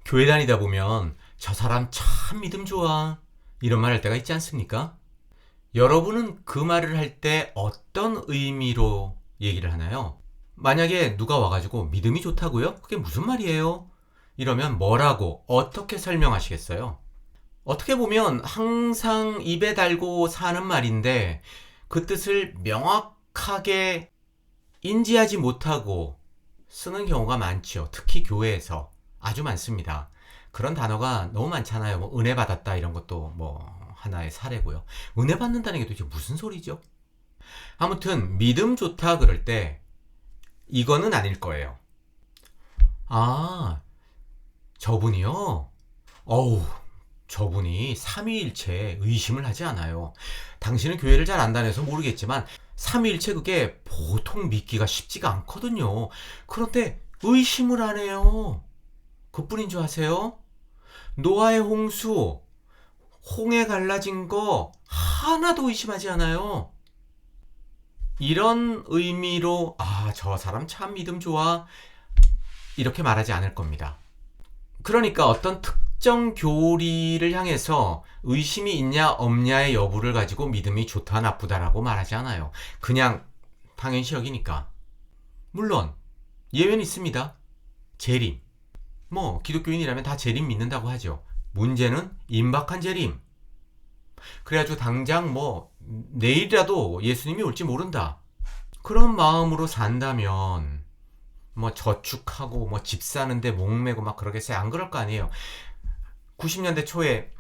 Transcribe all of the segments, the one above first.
교회 다니다 보면 저 사람 참 믿음 좋아 이런 말 할 때가 있지 않습니까? 여러분은 그 말을 할 때 어떤 의미로 얘기를 하나요? 만약에 누가 와가지고 믿음이 좋다고요? 그게 무슨 말이에요? 이러면 뭐라고 어떻게 설명하시겠어요? 어떻게 보면 항상 입에 달고 사는 말인데 그 뜻을 명확하게 인지하지 못하고 쓰는 경우가 많죠. 특히 교회에서 아주 많습니다. 그런 단어가 너무 많잖아요. 뭐 은혜 받았다 이런 것도 뭐 하나의 사례고요. 은혜 받는다는 게 도대체 무슨 소리죠? 아무튼 믿음 좋다 그럴 때 이거는 아닐 거예요. 아, 저분이요? 어우, 저분이 삼위일체 의심을 하지 않아요. 당신은 교회를 잘 안 다녀서 모르겠지만 삼위일체 그게 보통 믿기가 쉽지가 않거든요. 그런데 의심을 안 해요. 그뿐인 줄 아세요? 노아의 홍수, 홍해 갈라진 거 하나도 의심하지 않아요. 이런 의미로 저 사람 참 믿음 좋아 이렇게 말하지 않을 겁니다. 그러니까 어떤 특정 교리를 향해서 의심이 있냐 없냐의 여부를 가지고 믿음이 좋다 나쁘다라고 말하지 않아요. 그냥 당연시 여기니까. 물론 예외는 있습니다. 재림. 뭐 기독교인이라면 다 재림 믿는다고 하죠. 문제는 임박한 재림. 그래가지고 당장 뭐 내일이라도 예수님이 올지 모른다. 그런 마음으로 산다면 뭐 저축하고 뭐 집 사는데 목매고 막 그러겠어요. 안 그럴 거 아니에요. 90년대 초에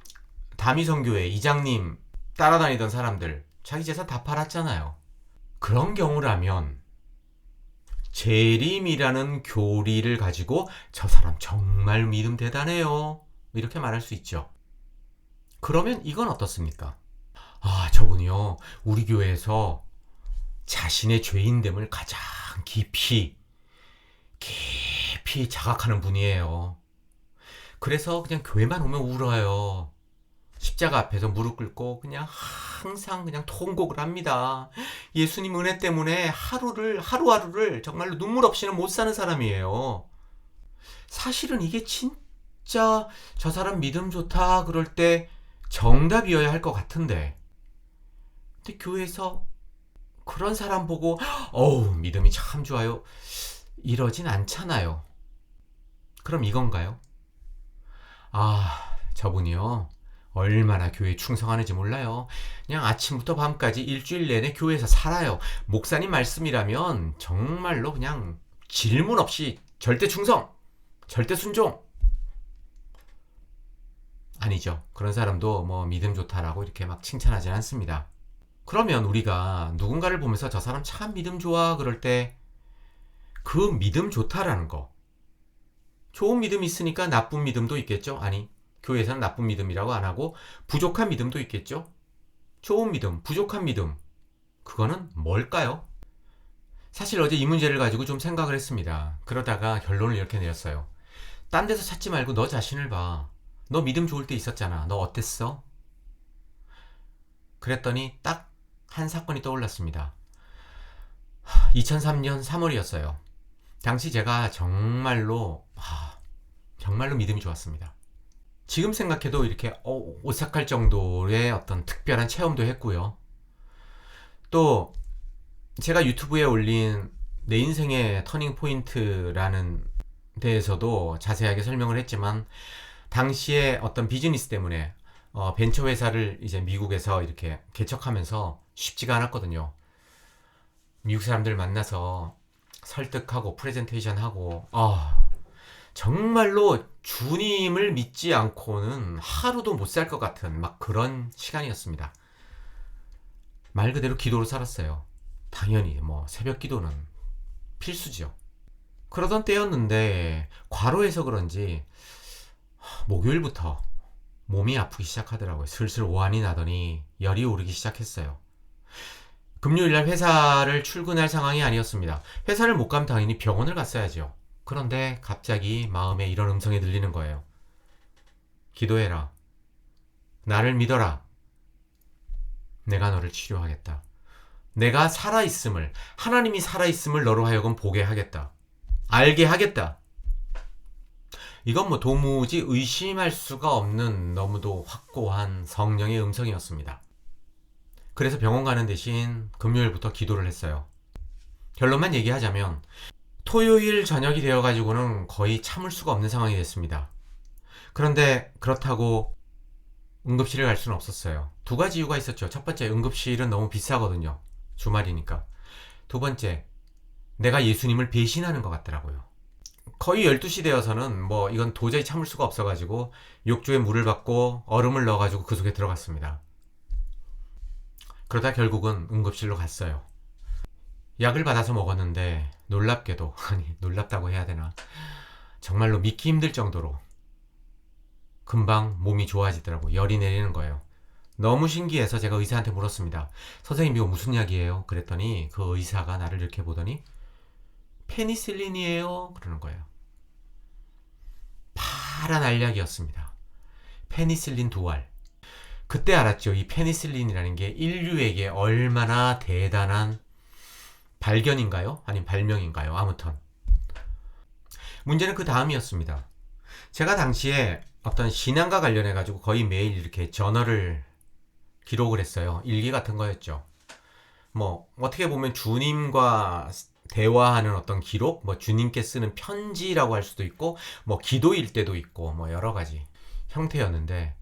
다미성교회 이장님 따라다니던 사람들 자기 재산 다 팔았잖아요. 그런 경우라면 재림이라는 교리를 가지고 저 사람 정말 믿음 대단해요. 이렇게 말할 수 있죠. 그러면 이건 어떻습니까? 저분이요. 우리 교회에서 자신의 죄인됨을 가장 깊이 자각하는 분이에요. 그래서 그냥 교회만 오면 울어요. 십자가 앞에서 무릎 꿇고 그냥 항상 그냥 통곡을 합니다. 예수님 은혜 때문에 하루하루를 정말로 눈물 없이는 못 사는 사람이에요. 사실은 이게 진짜 저 사람 믿음 좋다 그럴 때 정답이어야 할 것 같은데. 근데 교회에서 그런 사람 보고 어우 믿음이 참 좋아요 이러진 않잖아요. 그럼 이건가요? 저분이요. 얼마나 교회에 충성하는지 몰라요. 그냥 아침부터 밤까지 일주일 내내 교회에서 살아요. 목사님 말씀이라면 정말로 그냥 질문 없이 절대 충성, 절대 순종. 아니죠. 그런 사람도 뭐 믿음 좋다라고 이렇게 막 칭찬하진 않습니다. 그러면 우리가 누군가를 보면서 저 사람 참 믿음 좋아 그럴 때 그 믿음 좋다라는 거, 좋은 믿음이 있으니까 나쁜 믿음도 있겠죠? 아니, 교회에서는 나쁜 믿음이라고 안 하고 부족한 믿음도 있겠죠? 좋은 믿음, 부족한 믿음, 그거는 뭘까요? 사실 어제 이 문제를 가지고 좀 생각을 했습니다. 그러다가 결론을 이렇게 내렸어요. 딴 데서 찾지 말고 너 자신을 봐. 너 믿음 좋을 때 있었잖아. 너 어땠어? 그랬더니 딱 한 사건이 떠올랐습니다. 2003년 3월이었어요. 당시 제가 정말로 믿음이 좋았습니다. 지금 생각해도 이렇게 오싹할 정도의 어떤 특별한 체험도 했고요. 또 제가 유튜브에 올린 내 인생의 터닝 포인트라는 데에서도 자세하게 설명을 했지만 당시에 어떤 비즈니스 때문에 벤처 회사를 이제 미국에서 이렇게 개척하면서 쉽지가 않았거든요. 미국 사람들 만나서 설득하고 프레젠테이션하고 정말로 주님을 믿지 않고는 하루도 못 살 것 같은 막 그런 시간이었습니다. 말 그대로 기도로 살았어요. 당연히 뭐 새벽 기도는 필수죠. 그러던 때였는데 과로해서 그런지 목요일부터 몸이 아프기 시작하더라고요. 슬슬 오한이 나더니 열이 오르기 시작했어요. 금요일날 회사를 출근할 상황이 아니었습니다. 회사를 못 가면 당연히 병원을 갔어야죠. 그런데 갑자기 마음에 이런 음성이 들리는 거예요. 기도해라. 나를 믿어라. 내가 너를 치료하겠다. 내가 살아있음을, 하나님이 살아있음을 너로 하여금 보게 하겠다. 알게 하겠다. 이건 뭐 도무지 의심할 수가 없는 너무도 확고한 성령의 음성이었습니다. 그래서 병원 가는 대신 금요일부터 기도를 했어요. 결론만 얘기하자면 토요일 저녁이 되어가지고는 거의 참을 수가 없는 상황이 됐습니다. 그런데 그렇다고 응급실에 갈 수는 없었어요. 두 가지 이유가 있었죠. 첫 번째, 응급실은 너무 비싸거든요. 주말이니까. 두 번째, 내가 예수님을 배신하는 것 같더라고요. 거의 12시 되어서는 뭐 이건 도저히 참을 수가 없어가지고 욕조에 물을 받고 얼음을 넣어가지고 그 속에 들어갔습니다. 그러다 결국은 응급실로 갔어요. 약을 받아서 먹었는데 놀랍게도, 아니 놀랍다고 해야 되나, 정말로 믿기 힘들 정도로 금방 몸이 좋아지더라고요. 열이 내리는 거예요. 너무 신기해서 제가 의사한테 물었습니다. 선생님 이거 무슨 약이에요? 그랬더니 그 의사가 나를 이렇게 보더니 페니실린이에요 그러는 거예요. 파란 알약이었습니다. 페니실린 2알. 그때 알았죠. 이 페니실린이라는 게 인류에게 얼마나 대단한 발견인가요? 아니면 발명인가요? 아무튼 문제는 그 다음이었습니다. 제가 당시에 어떤 신앙과 관련해 가지고 거의 매일 이렇게 저널을 기록을 했어요. 일기 같은 거였죠. 뭐 어떻게 보면 주님과 대화하는 어떤 기록, 뭐 주님께 쓰는 편지라고 할 수도 있고, 뭐 기도일 때도 있고, 뭐 여러 가지 형태였는데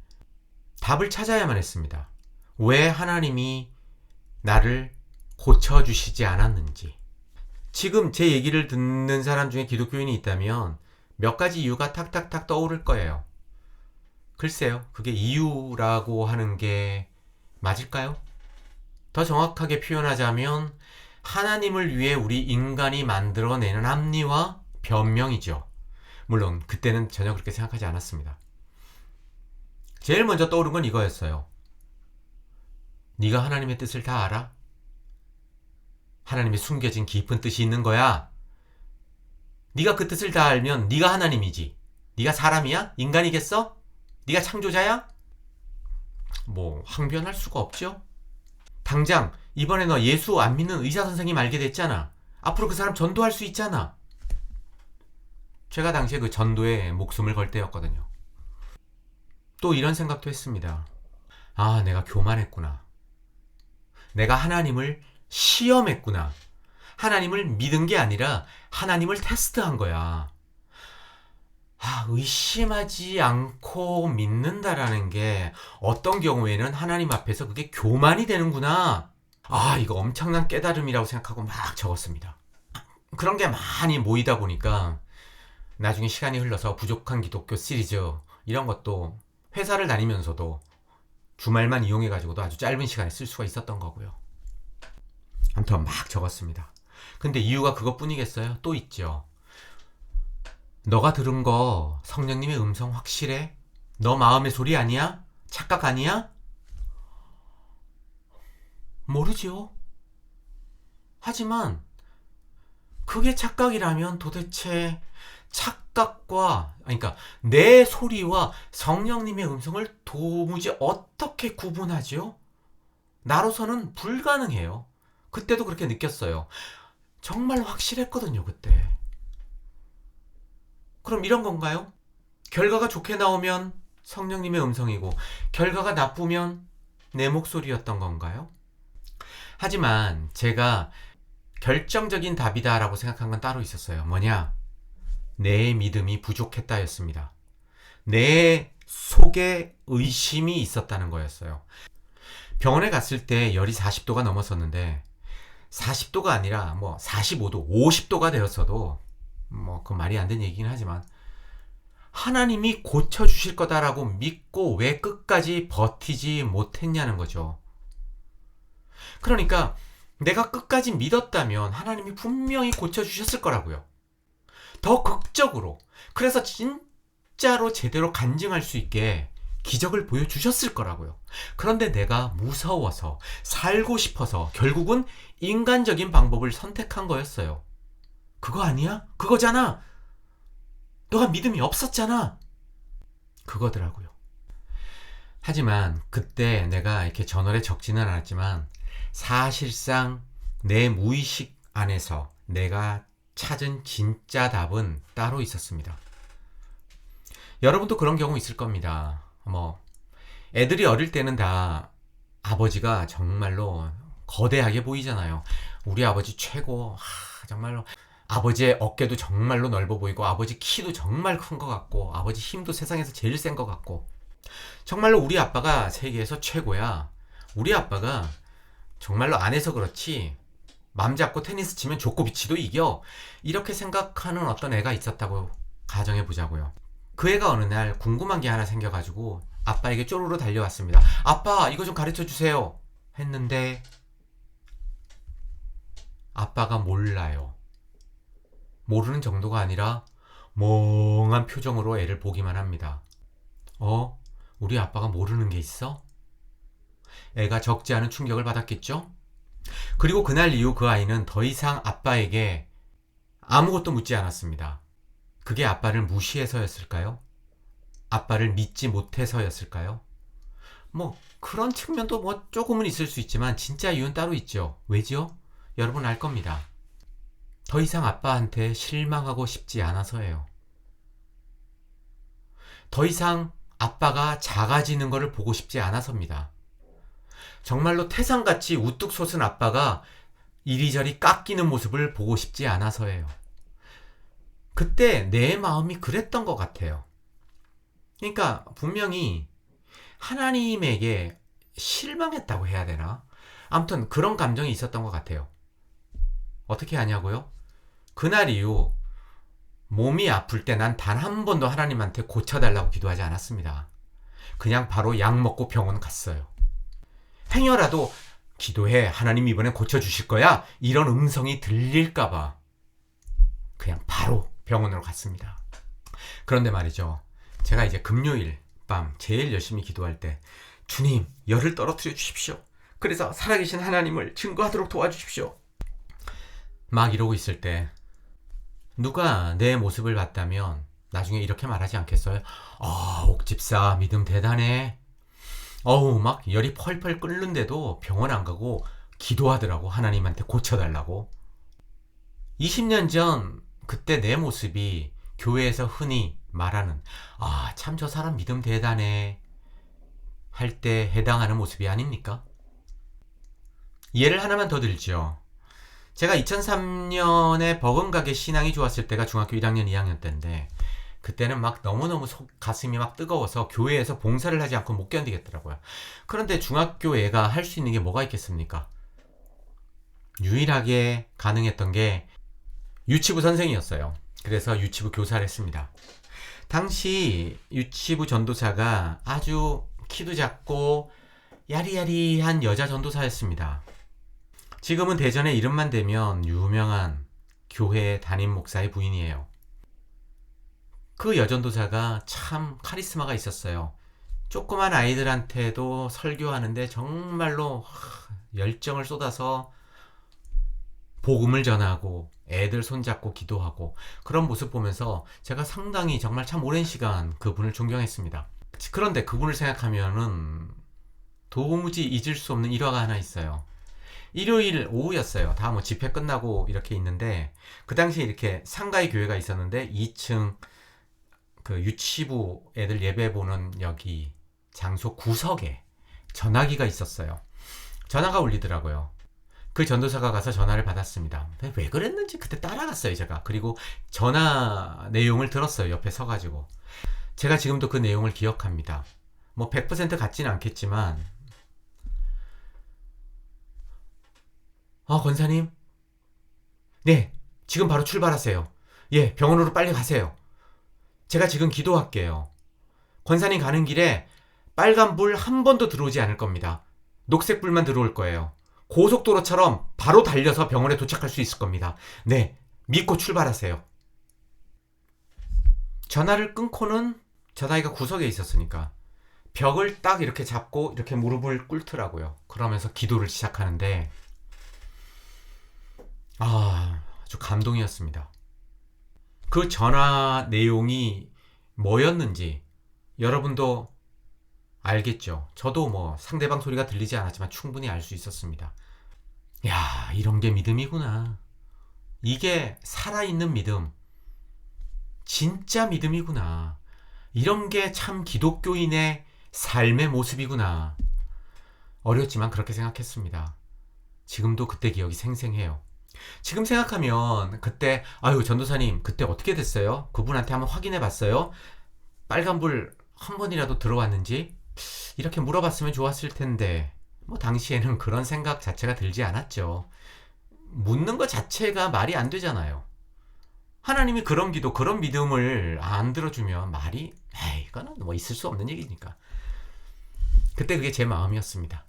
답을 찾아야만 했습니다. 왜 하나님이 나를 고쳐주시지 않았는지. 지금 제 얘기를 듣는 사람 중에 기독교인이 있다면 몇 가지 이유가 탁탁탁 떠오를 거예요. 글쎄요, 그게 이유라고 하는 게 맞을까요? 더 정확하게 표현하자면 하나님을 위해 우리 인간이 만들어내는 합리화, 변명이죠. 물론 그때는 전혀 그렇게 생각하지 않았습니다. 제일 먼저 떠오른 건 이거였어요. 네가 하나님의 뜻을 다 알아? 하나님의 숨겨진 깊은 뜻이 있는 거야. 네가 그 뜻을 다 알면 네가 하나님이지. 네가 사람이야? 인간이겠어? 네가 창조자야? 뭐 항변할 수가 없죠. 당장 이번에 너 예수 안 믿는 의사 선생님 알게 됐잖아. 앞으로 그 사람 전도할 수 있잖아. 제가 당시에 그 전도에 목숨을 걸 때였거든요. 또 이런 생각도 했습니다. 아, 내가 교만했구나. 내가 하나님을 시험했구나. 하나님을 믿은 게 아니라 하나님을 테스트한 거야. 아, 의심하지 않고 믿는다라는 게 어떤 경우에는 하나님 앞에서 그게 교만이 되는구나. 아, 이거 엄청난 깨달음이라고 생각하고 막 적었습니다. 그런 게 많이 모이다 보니까 나중에 시간이 흘러서 부족한 기독교 시리즈 이런 것도 회사를 다니면서도 주말만 이용해가지고도 아주 짧은 시간에 쓸 수가 있었던 거고요. 아무튼 막 적었습니다. 근데 이유가 그것뿐이겠어요? 또 있죠. 너가 들은 거 성령님의 음성 확실해? 너 마음의 소리 아니야? 착각 아니야? 모르죠. 하지만 그게 착각이라면 도대체 착각과, 그러니까 내 소리와 성령님의 음성을 도무지 어떻게 구분하죠? 나로서는 불가능해요. 그때도 그렇게 느꼈어요. 정말 확실했거든요, 그때. 그럼 이런 건가요? 결과가 좋게 나오면 성령님의 음성이고 결과가 나쁘면 내 목소리였던 건가요? 하지만 제가 결정적인 답이다라고 생각한 건 따로 있었어요. 뭐냐? 내 믿음이 부족했다였습니다. 내 속에 의심이 있었다는 거였어요. 병원에 갔을 때 열이 40도가 넘었었는데 40도가 아니라 뭐 45도, 50도가 되었어도 뭐 그 말이 안 되는 얘기긴 하지만 하나님이 고쳐주실 거다라고 믿고 왜 끝까지 버티지 못했냐는 거죠. 그러니까 내가 끝까지 믿었다면 하나님이 분명히 고쳐주셨을 거라고요. 더 극적으로. 그래서 진짜로 제대로 간증할 수 있게 기적을 보여주셨을 거라고요. 그런데 내가 무서워서 살고 싶어서 결국은 인간적인 방법을 선택한 거였어요. 그거 아니야? 그거잖아. 너가 믿음이 없었잖아. 그거더라고요. 하지만 그때 내가 이렇게 저널에 적지는 않았지만 사실상 내 무의식 안에서 내가 찾은 진짜 답은 따로 있었습니다. 여러분도 그런 경우 있을 겁니다. 뭐 애들이 어릴 때는 다 아버지가 정말로 거대하게 보이잖아요. 우리 아버지 최고. 정말로 아버지의 어깨도 정말로 넓어 보이고 아버지 키도 정말 큰 것 같고 아버지 힘도 세상에서 제일 센 것 같고 정말로 우리 아빠가 세계에서 최고야. 우리 아빠가 정말로 안 해서 그렇지 맘 잡고 테니스 치면 조코비치도 이겨. 이렇게 생각하는 어떤 애가 있었다고 가정해 보자고요. 그 애가 어느 날 궁금한 게 하나 생겨가지고 아빠에게 쪼르르 달려왔습니다. 아빠, 이거 좀 가르쳐 주세요. 했는데 아빠가 몰라요. 모르는 정도가 아니라 멍한 표정으로 애를 보기만 합니다. 우리 아빠가 모르는 게 있어? 애가 적지 않은 충격을 받았겠죠? 그리고 그날 이후 그 아이는 더 이상 아빠에게 아무것도 묻지 않았습니다. 그게 아빠를 무시해서였을까요? 아빠를 믿지 못해서였을까요? 뭐 그런 측면도 뭐 조금은 있을 수 있지만 진짜 이유는 따로 있죠. 왜죠? 여러분 알 겁니다. 더 이상 아빠한테 실망하고 싶지 않아서예요. 더 이상 아빠가 작아지는 것을 보고 싶지 않아서입니다. 정말로 태산같이 우뚝 솟은 아빠가 이리저리 깎이는 모습을 보고 싶지 않아서예요. 그때 내 마음이 그랬던 것 같아요. 그러니까 분명히 하나님에게 실망했다고 해야 되나? 아무튼 그런 감정이 있었던 것 같아요. 어떻게 하냐고요? 그날 이후 몸이 아플 때 난 단 한 번도 하나님한테 고쳐달라고 기도하지 않았습니다. 그냥 바로 약 먹고 병원 갔어요. 행여라도 기도해, 하나님 이번엔 고쳐주실 거야, 이런 음성이 들릴까봐 그냥 바로 병원으로 갔습니다. 그런데 말이죠, 제가 이제 금요일 밤 제일 열심히 기도할 때 주님, 열을 떨어뜨려 주십시오. 그래서 살아계신 하나님을 증거하도록 도와주십시오. 막 이러고 있을 때 누가 내 모습을 봤다면 나중에 이렇게 말하지 않겠어요? 옥집사 믿음 대단해. 막 열이 펄펄 끓는데도 병원 안 가고 기도하더라고. 하나님한테 고쳐달라고. 20년 전 그때 내 모습이 교회에서 흔히 말하는 참 저 사람 믿음 대단해 할 때 해당하는 모습이 아닙니까? 예를 하나만 더 들죠. 제가 2003년에 버금가게 신앙이 좋았을 때가 중학교 1학년 2학년 때인데 그때는 막 너무너무 가슴이 막 뜨거워서 교회에서 봉사를 하지 않고 못 견디겠더라고요. 그런데 중학교 애가 할 수 있는 게 뭐가 있겠습니까? 유일하게 가능했던 게 유치부 선생이었어요. 그래서 유치부 교사를 했습니다. 당시 유치부 전도사가 아주 키도 작고 야리야리한 여자 전도사였습니다. 지금은 대전에 이름만 대면 유명한 교회 담임 목사의 부인이에요. 그 여전도사가 참 카리스마가 있었어요. 조그만 아이들한테도 설교하는데 정말로 열정을 쏟아서 복음을 전하고 애들 손잡고 기도하고 그런 모습 보면서 제가 상당히 정말 참 오랜 시간 그분을 존경했습니다. 그런데 그분을 생각하면은 도무지 잊을 수 없는 일화가 하나 있어요. 일요일 오후였어요. 다 뭐 집회 끝나고 이렇게 있는데 그 당시에 이렇게 상가의 교회가 있었는데 2층 그 유치부 애들 예배 보는 여기 장소 구석에 전화기가 있었어요. 전화가 울리더라고요. 그 전도사가 가서 전화를 받았습니다. 왜 그랬는지 그때 따라갔어요, 제가. 그리고 전화 내용을 들었어요, 옆에 서가지고. 제가 지금도 그 내용을 기억합니다. 뭐 100% 같지는 않겠지만 권사님? 네, 지금 바로 출발하세요. 예, 병원으로 빨리 가세요. 제가 지금 기도할게요. 권사님 가는 길에 빨간 불 한 번도 들어오지 않을 겁니다. 녹색 불만 들어올 거예요. 고속도로처럼 바로 달려서 병원에 도착할 수 있을 겁니다. 네, 믿고 출발하세요. 전화를 끊고는 전화기가 구석에 있었으니까 벽을 딱 이렇게 잡고 이렇게 무릎을 꿇더라고요. 그러면서 기도를 시작하는데 아주 감동이었습니다. 그 전화 내용이 뭐였는지 여러분도 알겠죠? 저도 뭐 상대방 소리가 들리지 않았지만 충분히 알 수 있었습니다. 야, 이런 게 믿음이구나. 이게 살아있는 믿음. 진짜 믿음이구나. 이런 게 참 기독교인의 삶의 모습이구나. 어렸지만 그렇게 생각했습니다. 지금도 그때 기억이 생생해요. 지금 생각하면 그때 아유 전도사님 그때 어떻게 됐어요? 그분한테 한번 확인해 봤어요? 빨간불 한 번이라도 들어왔는지? 이렇게 물어봤으면 좋았을 텐데 뭐 당시에는 그런 생각 자체가 들지 않았죠. 묻는 것 자체가 말이 안 되잖아요. 하나님이 그런 기도, 그런 믿음을 안 들어주면 말이 에이 이거는 뭐 있을 수 없는 얘기니까. 그때 그게 제 마음이었습니다.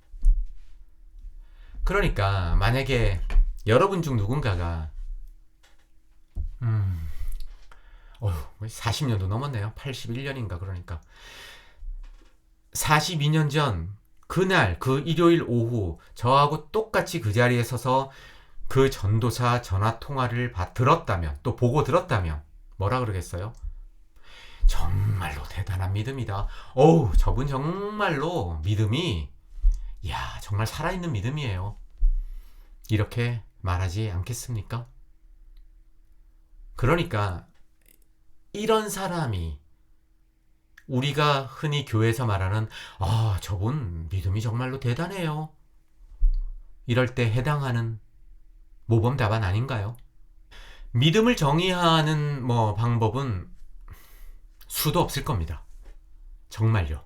그러니까 만약에 여러분 중 누군가가 40년도 넘었네요. 81년인가 그러니까 42년 전 그날 그 일요일 오후 저하고 똑같이 그 자리에 서서 그 전도사 전화 통화를 들었다면 또 보고 들었다면 뭐라 그러겠어요? 정말로 대단한 믿음이다. 어우 저분 정말로 믿음이 야 정말 살아있는 믿음이에요. 이렇게 말하지 않겠습니까? 그러니까 이런 사람이 우리가 흔히 교회에서 말하는 아 저분 믿음이 정말로 대단해요. 이럴 때 해당하는 모범 답안 아닌가요? 믿음을 정의하는 방법은 수도 없을 겁니다. 정말요.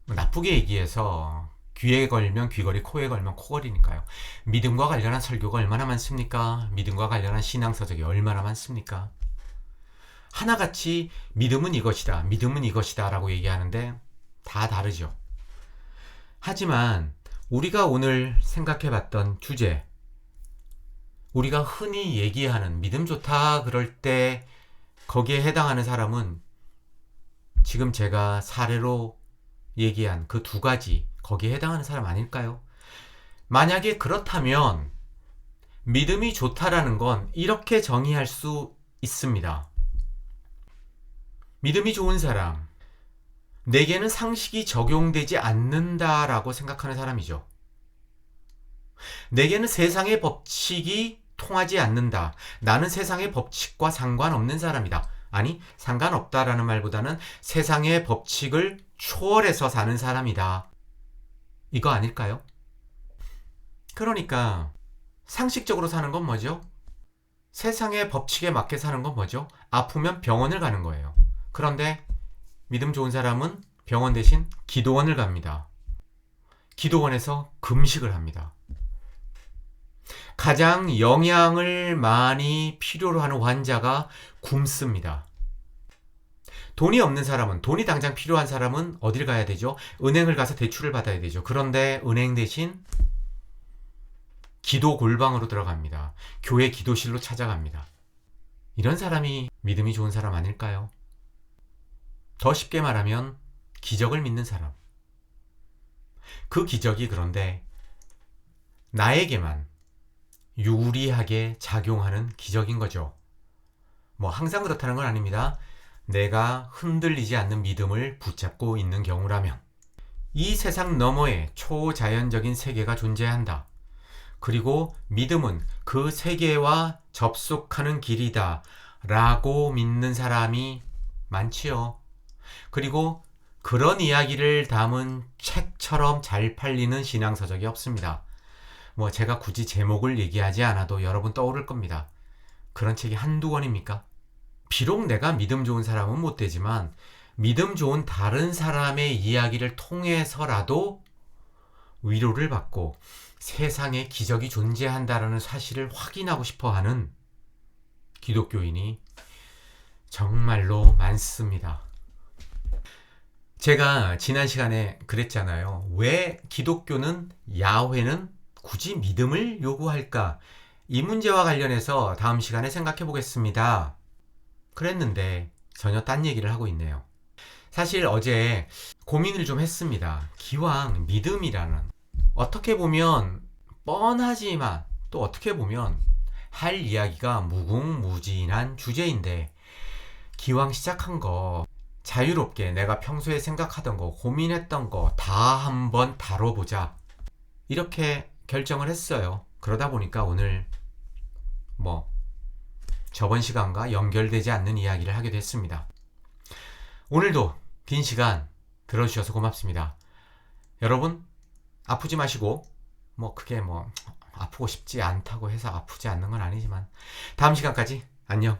나쁘게 얘기해서 귀에 걸면 귀걸이, 코에 걸면 코걸이니까요. 믿음과 관련한 설교가 얼마나 많습니까? 믿음과 관련한 신앙서적이 얼마나 많습니까? 하나같이 믿음은 이것이다, 믿음은 이것이다 라고 얘기하는데 다 다르죠. 하지만 우리가 오늘 생각해봤던 주제, 우리가 흔히 얘기하는 믿음 좋다 그럴 때 거기에 해당하는 사람은 지금 제가 사례로 얘기한 그 두 가지 거기에 해당하는 사람 아닐까요? 만약에 그렇다면 믿음이 좋다라는 건 이렇게 정의할 수 있습니다. 믿음이 좋은 사람, 내게는 상식이 적용되지 않는다라고 생각하는 사람이죠. 내게는 세상의 법칙이 통하지 않는다. 나는 세상의 법칙과 상관없는 사람이다. 아니, 상관없다라는 말보다는 세상의 법칙을 초월해서 사는 사람이다. 이거 아닐까요? 그러니까 상식적으로 사는 건 뭐죠? 세상의 법칙에 맞게 사는 건 뭐죠? 아프면 병원을 가는 거예요. 그런데 믿음 좋은 사람은 병원 대신 기도원을 갑니다. 기도원에서 금식을 합니다. 가장 영양을 많이 필요로 하는 환자가 굶습니다. 돈이 없는 사람은, 돈이 당장 필요한 사람은 어딜 가야 되죠? 은행을 가서 대출을 받아야 되죠. 그런데 은행 대신 기도 골방으로 들어갑니다. 교회 기도실로 찾아갑니다. 이런 사람이 믿음이 좋은 사람 아닐까요? 더 쉽게 말하면 기적을 믿는 사람. 그 기적이 그런데 나에게만 유리하게 작용하는 기적인 거죠. 항상 그렇다는 건 아닙니다. 내가 흔들리지 않는 믿음을 붙잡고 있는 경우라면 이 세상 너머에 초자연적인 세계가 존재한다. 그리고 믿음은 그 세계와 접속하는 길이다 라고 믿는 사람이 많지요. 그리고 그런 이야기를 담은 책처럼 잘 팔리는 신앙서적이 없습니다. 제가 굳이 제목을 얘기하지 않아도 여러분 떠오를 겁니다. 그런 책이 한두 권입니까? 비록 내가 믿음 좋은 사람은 못 되지만 믿음 좋은 다른 사람의 이야기를 통해서라도 위로를 받고 세상에 기적이 존재한다는 사실을 확인하고 싶어하는 기독교인이 정말로 많습니다. 제가 지난 시간에 그랬잖아요. 왜 기독교는 야훼는 굳이 믿음을 요구할까? 이 문제와 관련해서 다음 시간에 생각해 보겠습니다. 그랬는데 전혀 딴 얘기를 하고 있네요. 사실 어제 고민을 좀 했습니다. 기왕 믿음이라는 어떻게 보면 뻔하지만 또 어떻게 보면 할 이야기가 무궁무진한 주제인데 기왕 시작한 거 자유롭게 내가 평소에 생각하던 거 고민했던 거 다 한번 다뤄보자 이렇게 결정을 했어요. 그러다 보니까 오늘 저번 시간과 연결되지 않는 이야기를 하게 됐습니다. 오늘도 긴 시간 들어주셔서 고맙습니다. 여러분, 아프지 마시고, 그게 아프고 싶지 않다고 해서 아프지 않는 건 아니지만, 다음 시간까지 안녕.